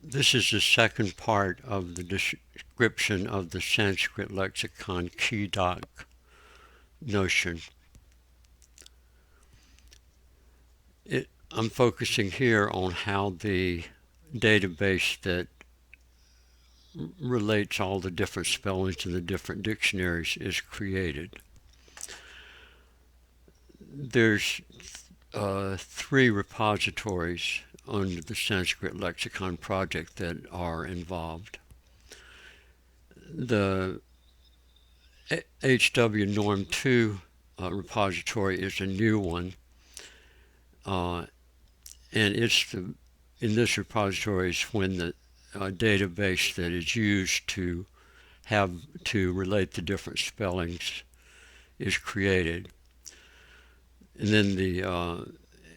This is the second part of the description of the Sanskrit-lexicon keydoc notion. I'm focusing here on how the database that relates all the different spellings in the different dictionaries is created. There's three repositories under the Sanskrit-lexicon project that are involved. The HW Norm 2 repository is a new one, and in this repository is when the database that is used to relate the different spellings is created. And then the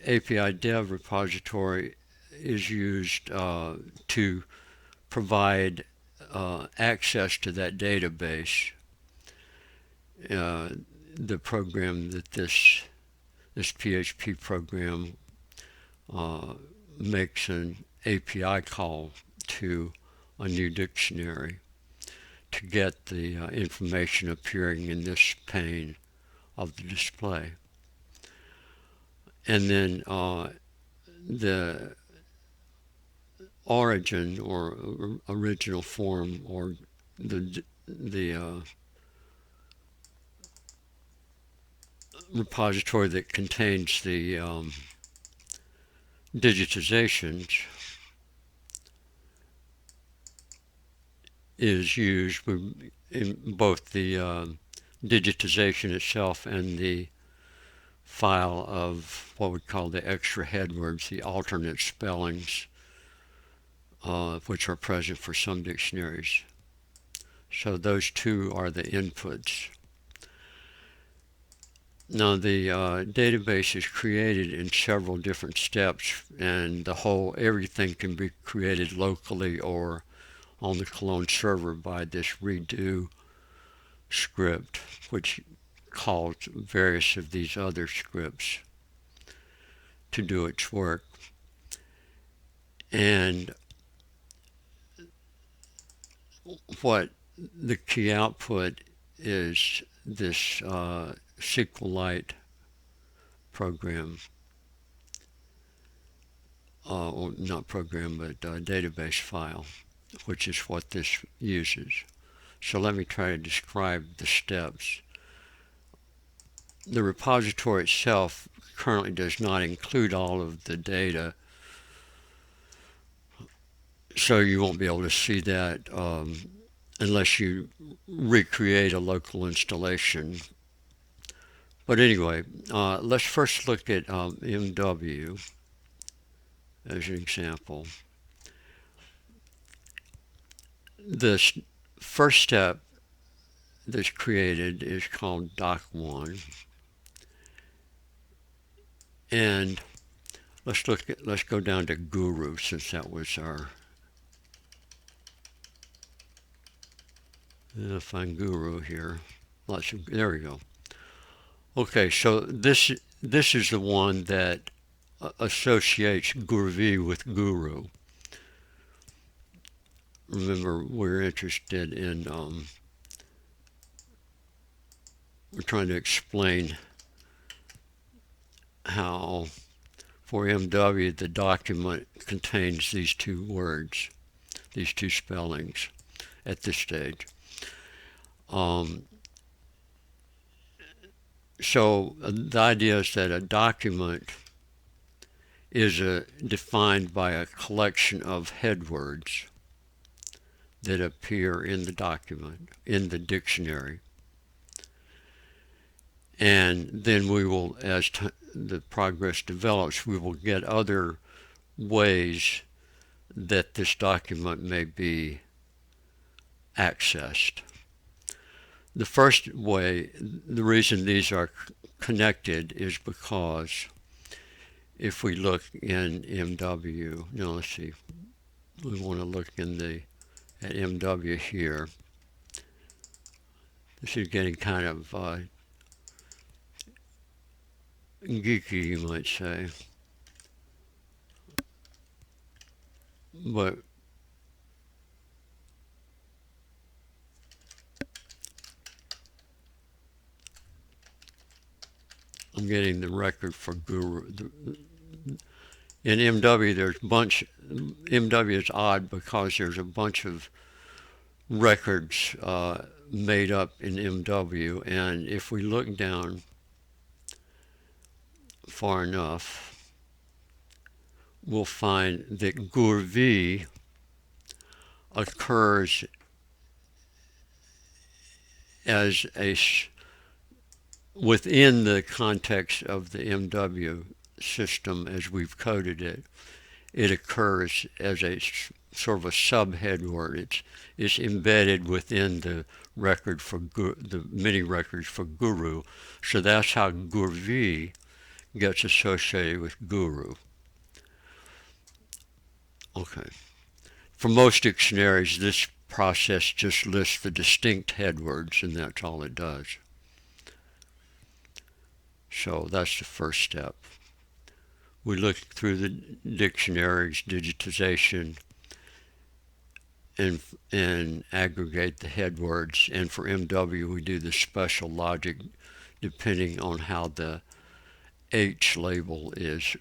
API Dev repository is used to provide access to that database. The program that this PHP program makes an API call to a new dictionary to get the information appearing in this pane of the display. And then the origin or original form, or the repository that contains the digitizations, is used in both the digitization itself and the file of what we call the extra headwords, the alternate spellings, which are present for some dictionaries. So those two are the inputs. Now the database is created in several different steps, and everything can be created locally or on the Cologne server by this redo script, which calls various of these other scripts to do its work. And what the key output is this SQLite program, or not program, but database file, which is what this uses. So let me try to describe the steps. The repository itself currently does not include all of the data, so you won't be able to see that unless you recreate a local installation. But anyway, let's first look at MW as an example. The first step that's created is called doc1, and let's go down to guru, since that was our. I'll find guru here. There we go. Okay, so this is the one that associates Gurvi with guru. Remember, we're interested in we're trying to explain how for MW the document contains these two words, these two spellings at this stage. So the idea is that a document is defined by a collection of headwords that appear in the document, in the dictionary. And then we will, as the progress develops, we will get other ways that this document may be accessed. The first way, the reason these are connected is because if we look in MW, now let's see, we want to look at MW here. This is getting kind of geeky, you might say. But I'm getting the record for guru. In MW, MW is odd because there's a bunch of records made up in MW, and if we look down far enough, we'll find that Gurvi occurs as within the context of the MW system as we've coded it. It occurs as a sort of a subhead word. It's embedded within the record for the mini records for guru. So that's how Gurvi gets associated with guru. Okay. For most dictionaries, this process just lists the distinct head words, and that's all it does. So that's the first step. We look through the dictionaries, digitization, and aggregate the head words. And for MW, we do the special logic depending on how the H label is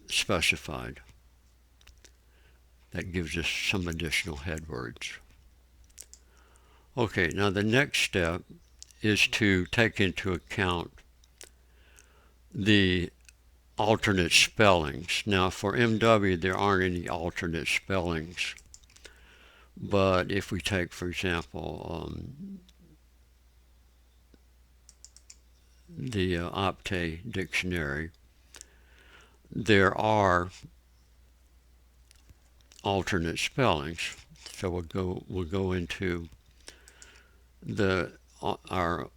specified. That gives us some additional head words. Okay, now the next step is to take into account the alternate spellings. Now for MW, there aren't any alternate spellings. But if we take, for example, the Opte dictionary, there are alternate spellings. So we'll go into our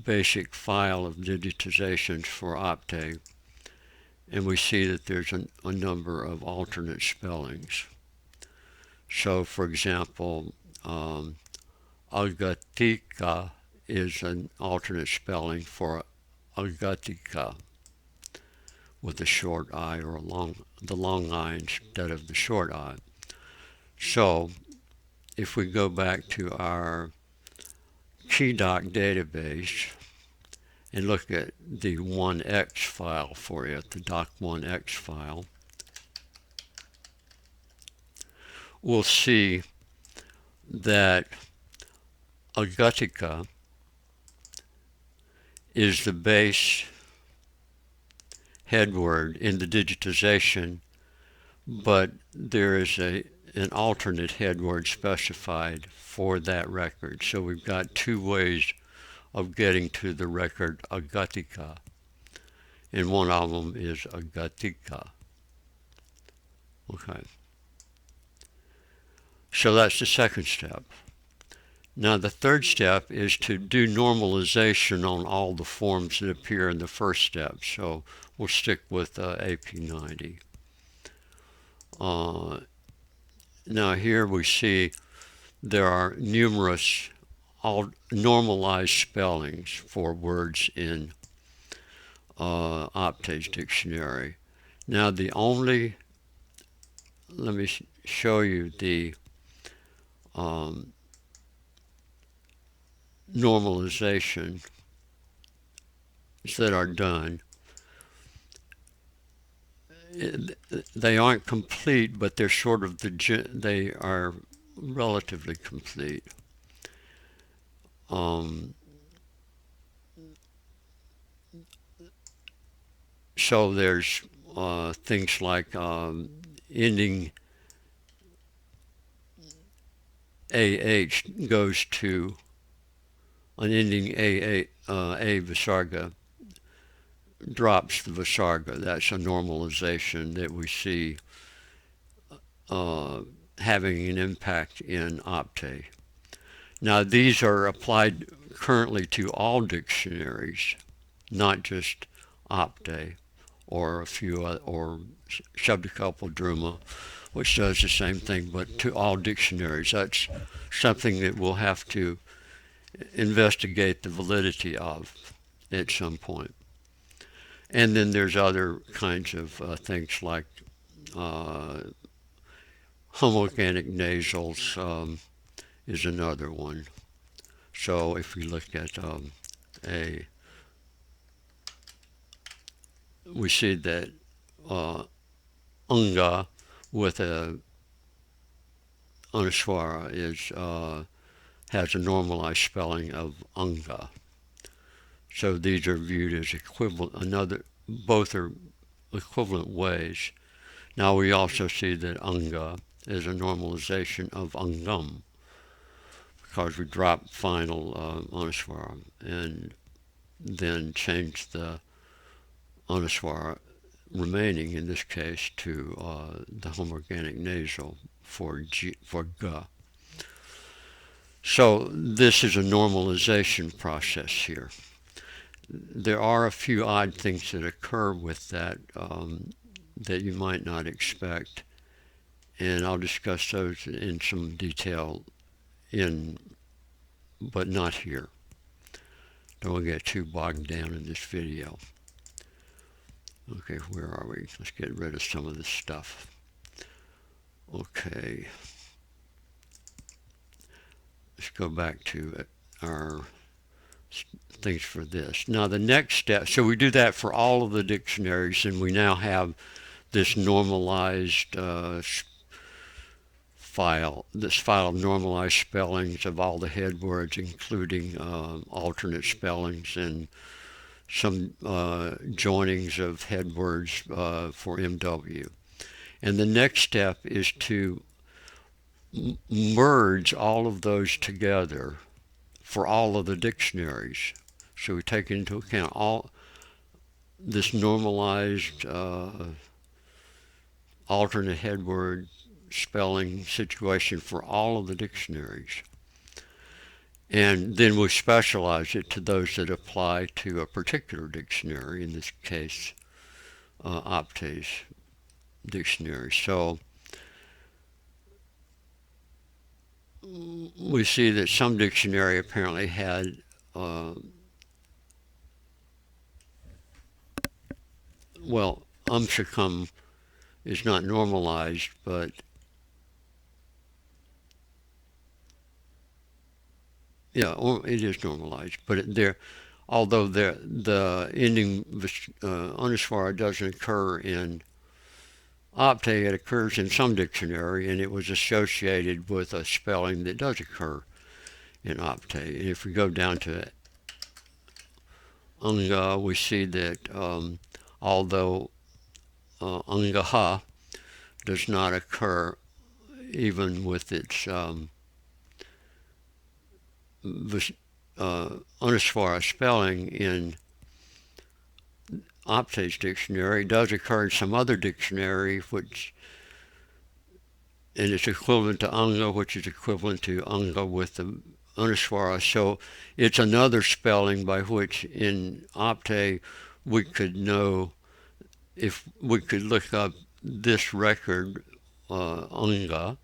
basic file of digitizations for Opte, and we see that there's a number of alternate spellings. So, for example, Agatika is an alternate spelling for Agatika with a short I or the long I instead of the short I. So, if we go back to our keydoc database and look at the 1x file for it, the doc1x file, we'll see that Agatika is the base head word in the digitization, but there is an alternate head word specified for that record. So we've got two ways of getting to the record Agatika, and one of them is Agatika. Okay. So that's the second step. Now the third step is to do normalization on all the forms that appear in the first step. So we'll stick with AP90. Now here we see there are numerous normalized spellings for words in Opte's dictionary. Now let me show you the normalizations that are done. They aren't complete, but they're sort of they are relatively complete. So there's things like ending AH goes to an ending A visarga drops the visarga. That's a normalization that we see having an impact in Opte. Now these are applied currently to all dictionaries, not just Opte or a few or Shabdakalpadruma, which does the same thing, but to all dictionaries. That's something that we'll have to investigate the validity of at some point. And then there's other kinds of things like homorganic nasals is another one. So if we look at a we see that Unga with a Anuswara has a normalized spelling of Anga. So these are viewed as equivalent. Both are equivalent ways. Now we also see that Anga is a normalization of Angam because we drop final Anuswara and then change the Anuswara remaining in this case to the homorganic nasal for ga. So this is a normalization process here. There are a few odd things that occur with that that you might not expect, and I'll discuss those in some detail but not here. Don't get too bogged down in this video. Okay, where are we? Let's get rid of some of this stuff. Okay. Let's go back to our things for this. Now the next step, so we do that for all of the dictionaries, and we now have this normalized file, of normalized spellings of all the head words, including alternate spellings and some joinings of head words for MW. And the next step is to merge all of those together for all of the dictionaries. So we take into account all this normalized alternate head word spelling situation for all of the dictionaries. And then we specialize it to those that apply to a particular dictionary, in this case, Opte's dictionary. So we see that some dictionary apparently had Umshakam is not normalized, but yeah, it is normalized. But although the ending Anuswara doesn't occur in Opte, it occurs in some dictionary, and it was associated with a spelling that does occur in Opte. And if we go down to Anga, we see that although Angaha does not occur even with its Anuswara spelling in Opte's dictionary, it does occur in some other dictionary, and it's equivalent to Anga, which is equivalent to Anga with the Anuswara. So it's another spelling by which in Opte we could know, if we could look up this record, Anga,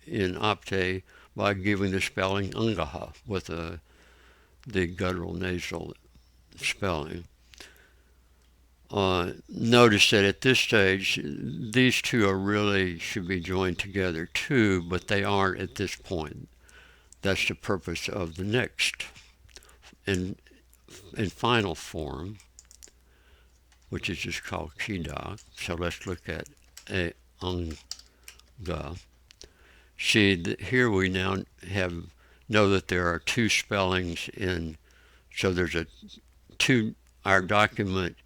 in Opte by giving the spelling Angaha with the guttural nasal spelling. Notice that at this stage, these two should be joined together too, but they aren't at this point. That's the purpose of the next and final form, which is just called keydoc. So let's look at Anga. See, here we now know that there are two spellings in, so there's our document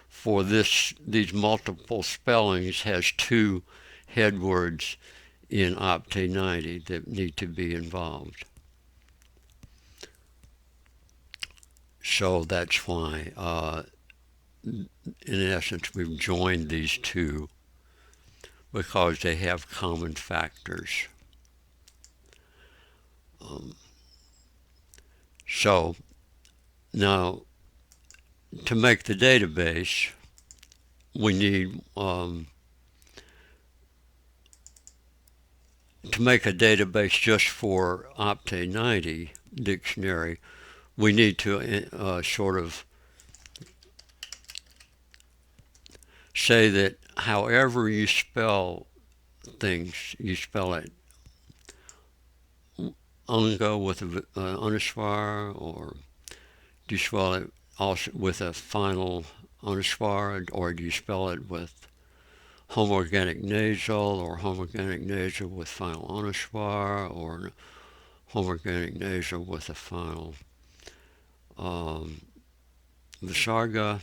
for these multiple spellings has two head words in Opte 90 that need to be involved. So that's why, in essence, we've joined these two because they have common factors. So now, to make the database, we need to make a database just for Opte 90 dictionary. We need to sort of say that however you spell things, you spell it Anga with Anuswara, or do you spell it also with a final অনুস্বার, or do you spell it with homoorganic nasal, or homoorganic nasal with final অনুস্বার, or homoorganic nasal with a final visarga?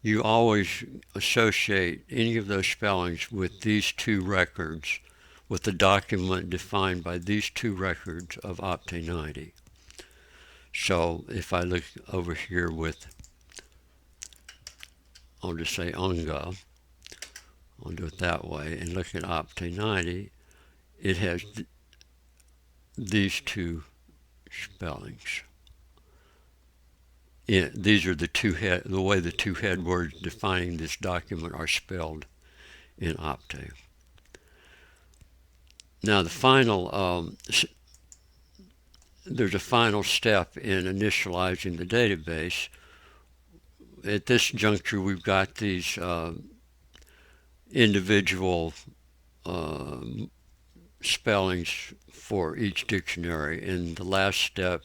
You always associate any of those spellings with these two records, with the document defined by these two records of Opte 90. So if I look over here with, I'll just say Unga, I'll do it that way, and look at Opte 90, it has these two spellings. These are the way the two head words defining this document are spelled in Opte. Now the final, there's a final step in initializing the database. At this juncture, we've got these individual spellings for each dictionary, and the last step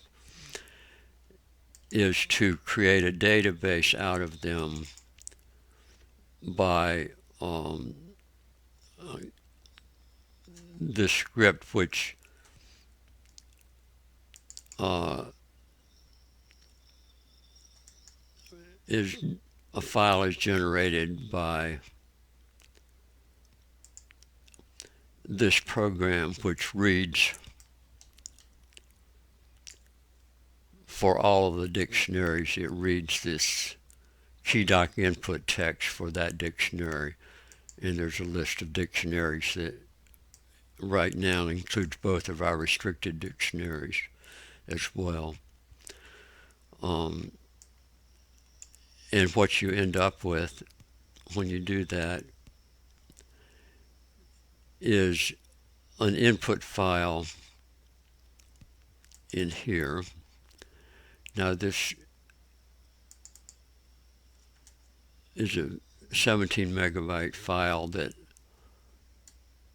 is to create a database out of them by this script, which is a file is generated by this program, which reads for all of the dictionaries. It reads this keydoc input text for that dictionary, and there's a list of dictionaries that right now includes both of our restricted dictionaries as well. And what you end up with when you do that is an input file in here. Now this is a 17 megabyte file that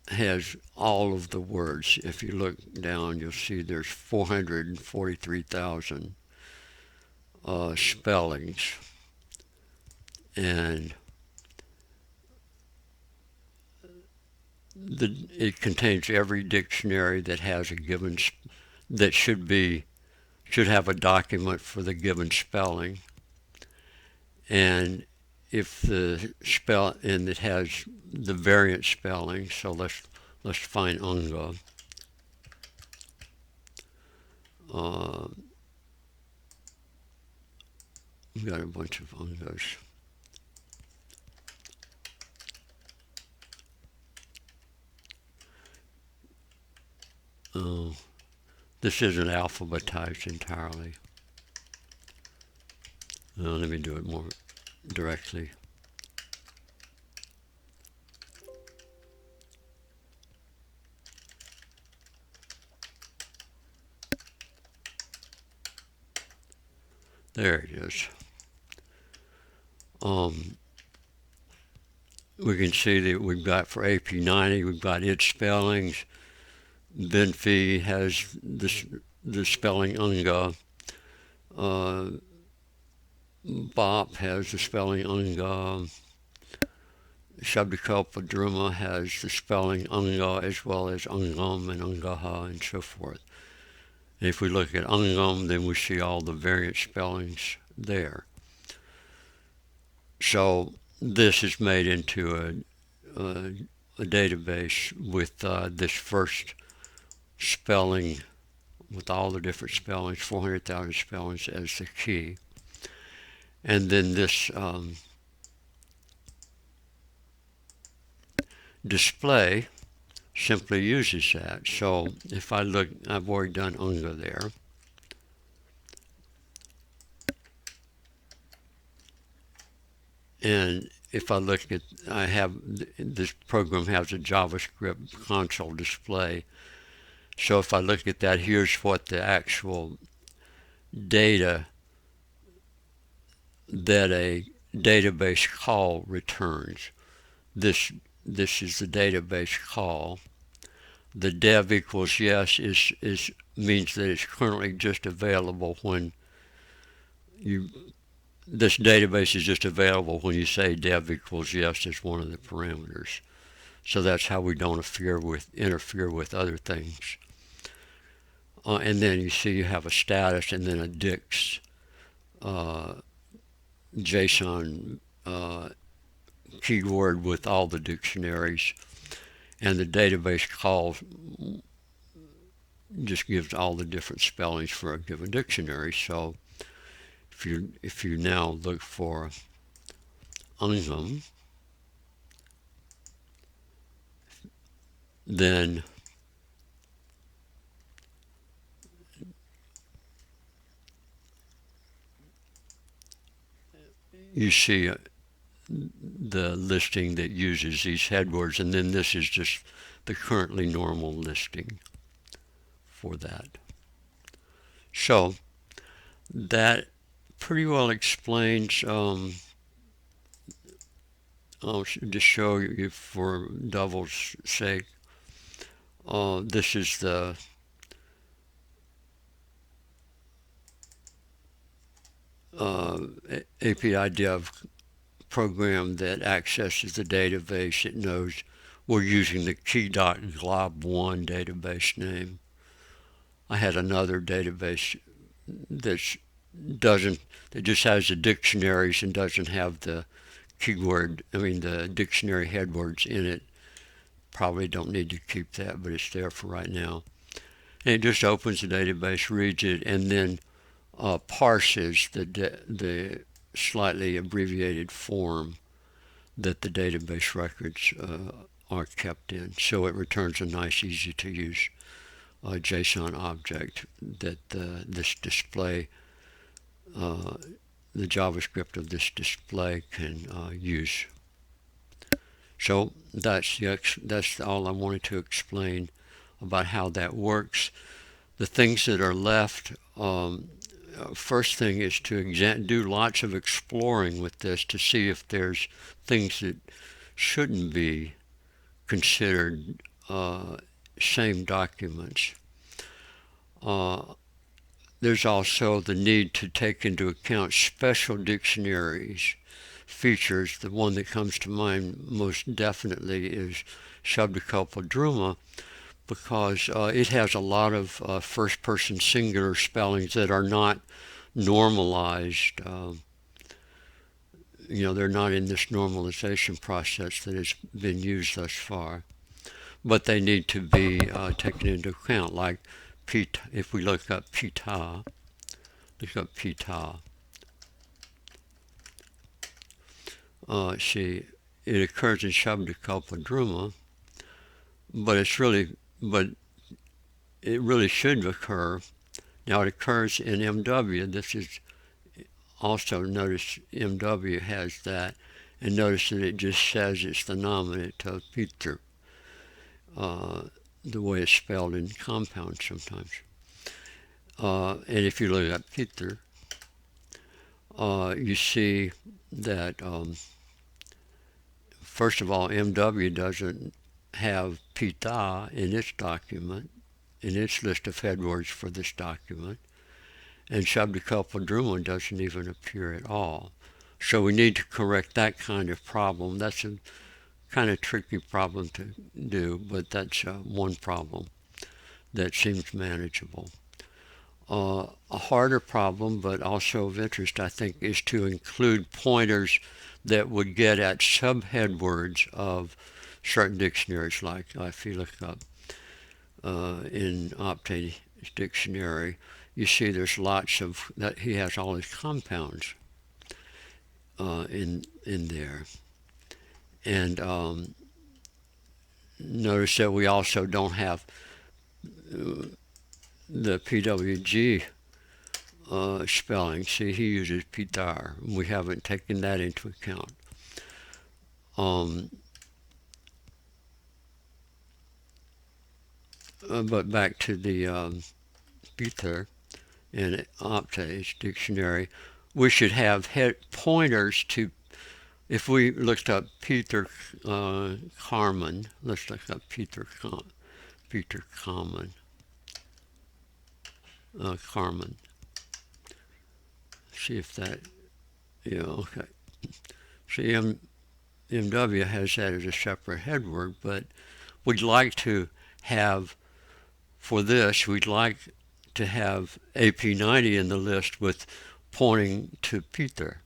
has all of the words. If you look down, you'll see there's 443,000 spellings, and it contains every dictionary that has a given that should have a document for the given spelling, and if the and it has the variant spelling. So let's find Unga. We've got a bunch of Ungas. This isn't alphabetized entirely. Let me do it more directly. There it is. We can see that we've got for AP90, we've got its spellings. Benfi has the spelling Unga. Bop has the spelling Unga. Shabdikalpadruma has the spelling Unga, as well as Ungam and Ungaha and so forth. And if we look at Ungam, then we see all the variant spellings there. So this is made into a database with this first spelling, with all the different spellings, 400,000 spellings as the key. And then this display simply uses that. So if I look, I've already done Unga there. And if I look at, this program has a JavaScript console display. So if I look at that, here's what the actual data that a database call returns. This is the database call. The dev equals yes means that it's currently just available when you this database is just available when you say dev equals yes as one of the parameters. So that's how we don't interfere with other things. And then you see you have a status and then a dix JSON keyword with all the dictionaries, and the database call just gives all the different spellings for a given dictionary. So if you now look for Ungum, then you see the listing that uses these headwords, and then this is just the currently normal listing for that. So that pretty well explains, I'll just show you for devil's sake, this is the API dev program that accesses the database. It knows we're using the keydoc glob1 database name. I had another database that just has the dictionaries and doesn't have the the dictionary headwords in it. Probably don't need to keep that, but it's there for right now. And it just opens the database, reads it, and then parses the slightly abbreviated form that the database records are kept in. So it returns a nice, easy to use JSON object that this display, the JavaScript of this display can use. So that's all I wanted to explain about how that works. The things that are left, first thing is to do lots of exploring with this to see if there's things that shouldn't be considered same documents. There's also the need to take into account special dictionaries features. The one that comes to mind most definitely is Shabdakalpadruma, because it has a lot of first-person singular spellings that are not normalized. They're not in this normalization process that has been used thus far, but they need to be taken into account. Like if we look up pita, see, it occurs in Shabdakalpadruma, but it really should occur. Now it occurs in MW. This is also, notice MW has that, and notice that it just says it's the nominate of Peter, the way it's spelled in compounds sometimes. And if you look at Peter, you see that first of all, MW doesn't have pita in its document, in its list of headwords for this document, and Shabdakalpadruma doesn't even appear at all. So we need to correct that kind of problem. That's a kind of tricky problem to do, but that's one problem that seems manageable. A harder problem, but also of interest, I think, is to include pointers that would get at subheadwords of certain dictionaries, like if you look up in Optane's dictionary, you see there's lots of that. He has all his compounds in there, and notice that we also don't have the PWG spelling. See, he uses pitar. We haven't taken that into account. But back to the Peter in Opta's dictionary, we should have pointers to, if we looked up Peter Carmen, let's look up Peter Carmen. Carmen. See if that Yeah, okay. See, MW has that as a separate head word, but we'd like to have, for this, we'd like to have AP90 in the list with pointing to Peter.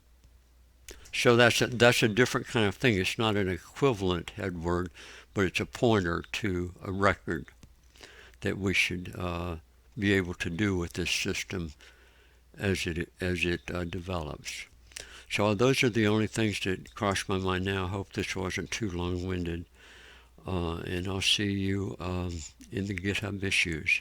So that's a different kind of thing. It's not an equivalent head word, but it's a pointer to a record that we should be able to do with this system as it develops. So those are the only things that cross my mind now. I hope this wasn't too long-winded. And I'll see you in the GitHub issues.